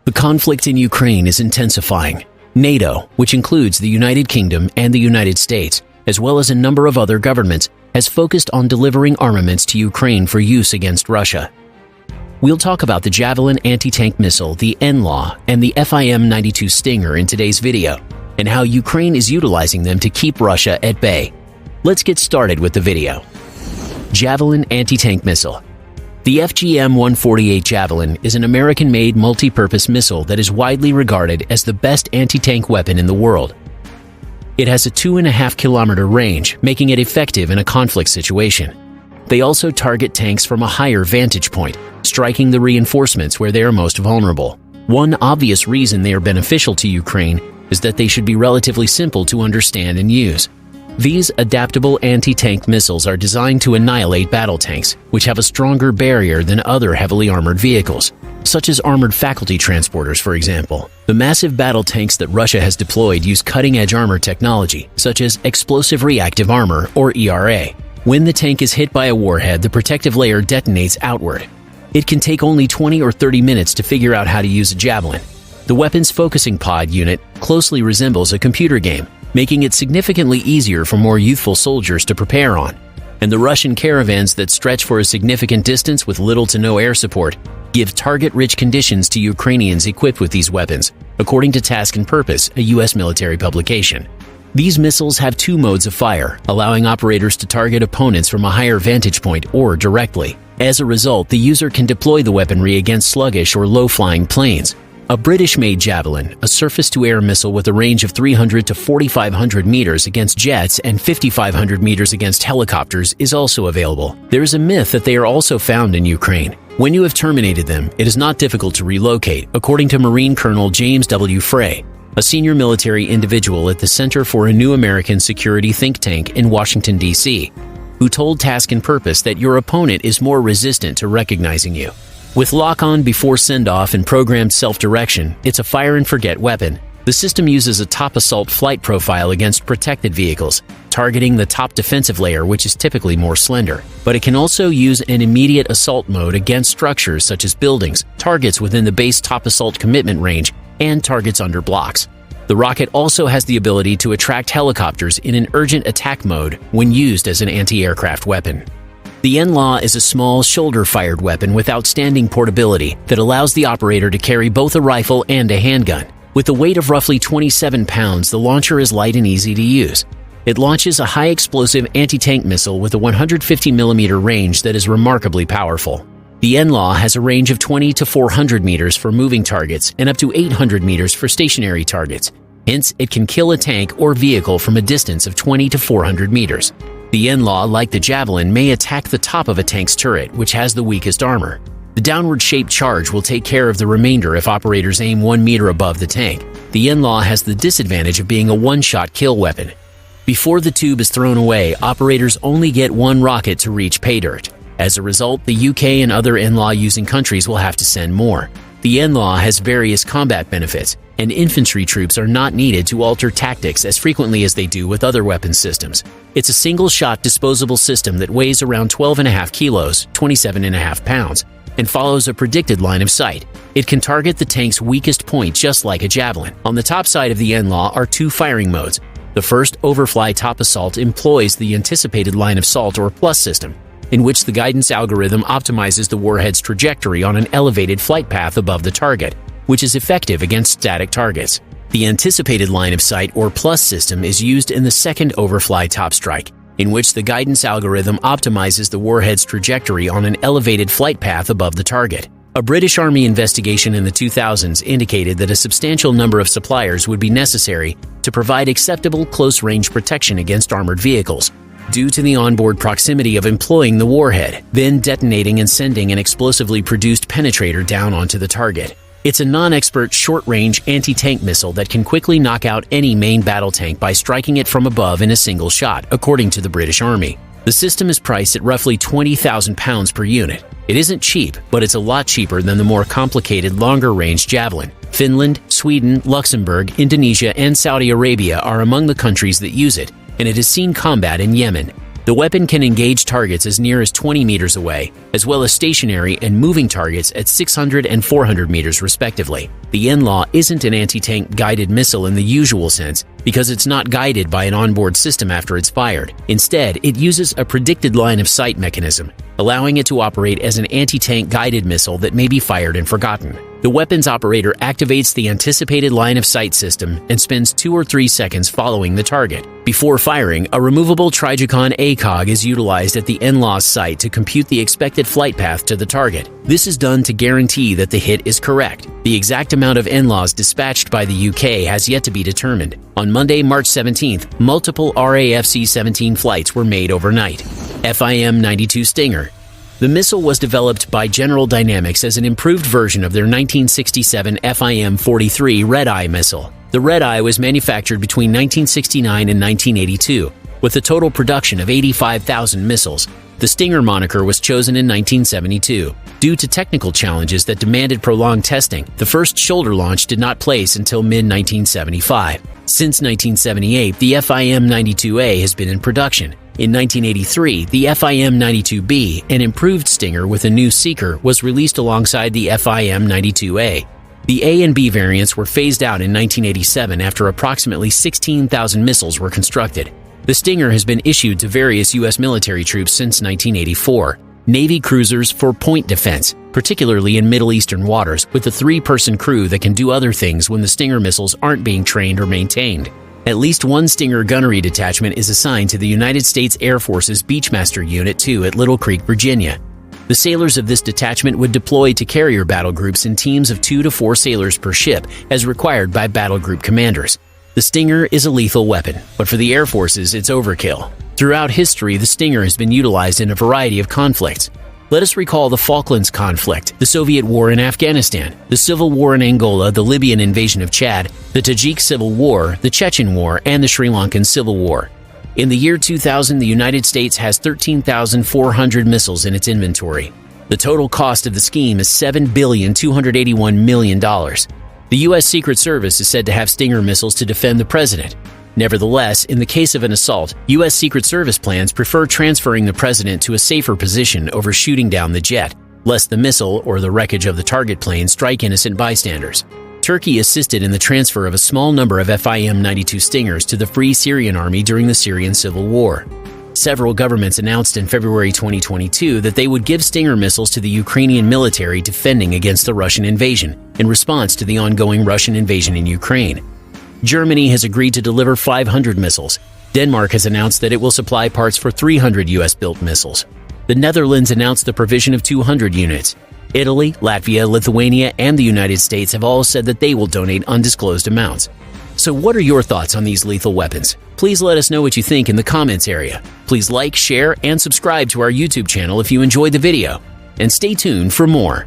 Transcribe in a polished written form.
The conflict in Ukraine is intensifying. NATO, which includes the United Kingdom and the United States, as well as a number of other governments, has focused on delivering armaments to Ukraine for use against Russia. We'll talk about the Javelin Anti-Tank Missile, the NLAW, and the FIM-92 Stinger in today's video, and how Ukraine is utilizing them to keep Russia at bay. Let's get started with the video. Javelin Anti-Tank Missile. The FGM-148 Javelin is an American-made multi-purpose missile that is widely regarded as the best anti-tank weapon in the world. It has a 2.5-kilometer range, making it effective in a conflict situation. They also target tanks from a higher vantage point, striking the reinforcements where they are most vulnerable. One obvious reason they are beneficial to Ukraine is that they should be relatively simple to understand and use. These adaptable anti-tank missiles are designed to annihilate battle tanks, which have a stronger barrier than other heavily armored vehicles, such as armored faculty transporters, for example. The massive battle tanks that Russia has deployed use cutting-edge armor technology, such as explosive reactive armor, or ERA. When the tank is hit by a warhead, the protective layer detonates outward. It can take only 20 or 30 minutes to figure out how to use a Javelin. The weapon's focusing pod unit closely resembles a computer game, making it significantly easier for more youthful soldiers to prepare on. And the Russian caravans that stretch for a significant distance with little to no air support give target-rich conditions to Ukrainians equipped with these weapons, according to Task and Purpose, a U.S. military publication. These missiles have two modes of fire, allowing operators to target opponents from a higher vantage point or directly. As a result, the user can deploy the weaponry against sluggish or low-flying planes. A British-made Javelin, a surface-to-air missile with a range of 300 to 4,500 meters against jets and 5,500 meters against helicopters, is also available. There is a myth that they are also found in Ukraine. When you have terminated them, it is not difficult to relocate, according to Marine Colonel James W. Frey, a senior military individual at the Center for a New American Security think tank in Washington, D.C., who told Task and Purpose that your opponent is more resistant to recognizing you. With lock-on before send-off and programmed self-direction, it's a fire-and-forget weapon. The system uses a top assault flight profile against protected vehicles, targeting the top defensive layer, which is typically more slender. But it can also use an immediate assault mode against structures such as buildings, targets within the base top assault commitment range, and targets under blocks. The rocket also has the ability to attract helicopters in an urgent attack mode when used as an anti-aircraft weapon. The NLAW is a small, shoulder-fired weapon with outstanding portability that allows the operator to carry both a rifle and a handgun. With a weight of roughly 27 pounds, the launcher is light and easy to use. It launches a high-explosive anti-tank missile with a 150mm range that is remarkably powerful. The NLAW has a range of 20 to 400 meters for moving targets and up to 800 meters for stationary targets. Hence, it can kill a tank or vehicle from a distance of 20 to 400 meters. The NLAW, like the Javelin, may attack the top of a tank's turret, which has the weakest armor. The downward-shaped charge will take care of the remainder if operators aim 1 meter above the tank. The NLAW has the disadvantage of being a one-shot kill weapon. Before the tube is thrown away, operators only get one rocket to reach pay dirt. As a result, the UK and other NLAW-using countries will have to send more. The NLAW has various combat benefits, and infantry troops are not needed to alter tactics as frequently as they do with other weapon systems. It's a single-shot disposable system that weighs around 12.5 kilos, 27.5 pounds, and follows a predicted line of sight. It can target the tank's weakest point just like a Javelin. On the top side of the NLAW are two firing modes. The first, overfly top assault, employs the anticipated line of sight or plus system, in which the guidance algorithm optimizes the warhead's trajectory on an elevated flight path above the target, which is effective against static targets. The anticipated line of sight or plus system is used in the second overfly top strike, in which the guidance algorithm optimizes the warhead's trajectory on an elevated flight path above the target. A British Army investigation in the 2000s indicated that a substantial number of suppliers would be necessary to provide acceptable close-range protection against armored vehicles, due to the onboard proximity of employing the warhead, then detonating and sending an explosively produced penetrator down onto the target. It's a non-expert short-range anti-tank missile that can quickly knock out any main battle tank by striking it from above in a single shot, according to the British Army. The system is priced at roughly £20,000 per unit. It isn't cheap, but it's a lot cheaper than the more complicated longer-range Javelin. Finland, Sweden, Luxembourg, Indonesia, and Saudi Arabia are among the countries that use it, and it has seen combat in Yemen. The weapon can engage targets as near as 20 meters away, as well as stationary and moving targets at 600 and 400 meters respectively. The NLAW isn't an anti-tank guided missile in the usual sense because it's not guided by an onboard system after it's fired. Instead, it uses a predicted line of sight mechanism, allowing it to operate as an anti-tank guided missile that may be fired and forgotten. The weapon's operator activates the anticipated line of sight system and spends 2 or 3 seconds following the target. Before firing, a removable Trijicon ACOG is utilized at the NLAW's site to compute the expected flight path to the target. This is done to guarantee that the hit is correct. The exact amount of NLAWs dispatched by the UK has yet to be determined. On Monday, March 17th, multiple RAF C-17 flights were made overnight. FIM-92 Stinger. The missile was developed by General Dynamics as an improved version of their 1967 FIM-43 Red-Eye missile. The Red-Eye was manufactured between 1969 and 1982, with a total production of 85,000 missiles. The Stinger moniker was chosen in 1972. Due to technical challenges that demanded prolonged testing, the first shoulder launch did not place until mid-1975. Since 1978, the FIM-92A has been in production. In 1983, the FIM-92B, an improved Stinger with a new seeker, was released alongside the FIM-92A. The A and B variants were phased out in 1987 after approximately 16,000 missiles were constructed. The Stinger has been issued to various U.S. military troops since 1984. Navy cruisers for point defense, particularly in Middle Eastern waters, with a 3-person crew that can do other things when the Stinger missiles aren't being trained or maintained. At least one Stinger gunnery detachment is assigned to the United States Air Force's Beachmaster Unit 2 at Little Creek, Virginia. The sailors of this detachment would deploy to carrier battle groups in teams of 2 to 4 sailors per ship, as required by battle group commanders. The Stinger is a lethal weapon, but for the Air Forces, it's overkill. Throughout history, the Stinger has been utilized in a variety of conflicts. Let us recall the Falklands conflict, the Soviet war in Afghanistan, the civil war in Angola, the Libyan invasion of Chad, the Tajik Civil War, the Chechen War, and the Sri Lankan Civil War. In the year 2000, the United States has 13,400 missiles in its inventory. The total cost of the scheme is $7,281 million. The U.S. Secret Service is said to have Stinger missiles to defend the president. Nevertheless, in the case of an assault, U.S. Secret Service plans prefer transferring the president to a safer position over shooting down the jet, lest the missile or the wreckage of the target plane strike innocent bystanders. Turkey assisted in the transfer of a small number of FIM-92 Stingers to the Free Syrian Army during the Syrian Civil War. Several governments announced in February 2022 that they would give Stinger missiles to the Ukrainian military defending against the Russian invasion in response to the ongoing Russian invasion in Ukraine. Germany has agreed to deliver 500 missiles. Denmark has announced that it will supply parts for 300 U.S.-built missiles. The Netherlands announced the provision of 200 units. Italy, Latvia, Lithuania, and the United States have all said that they will donate undisclosed amounts. So what are your thoughts on these lethal weapons? Please let us know what you think in the comments area. Please like, share, and subscribe to our YouTube channel if you enjoyed the video. And stay tuned for more.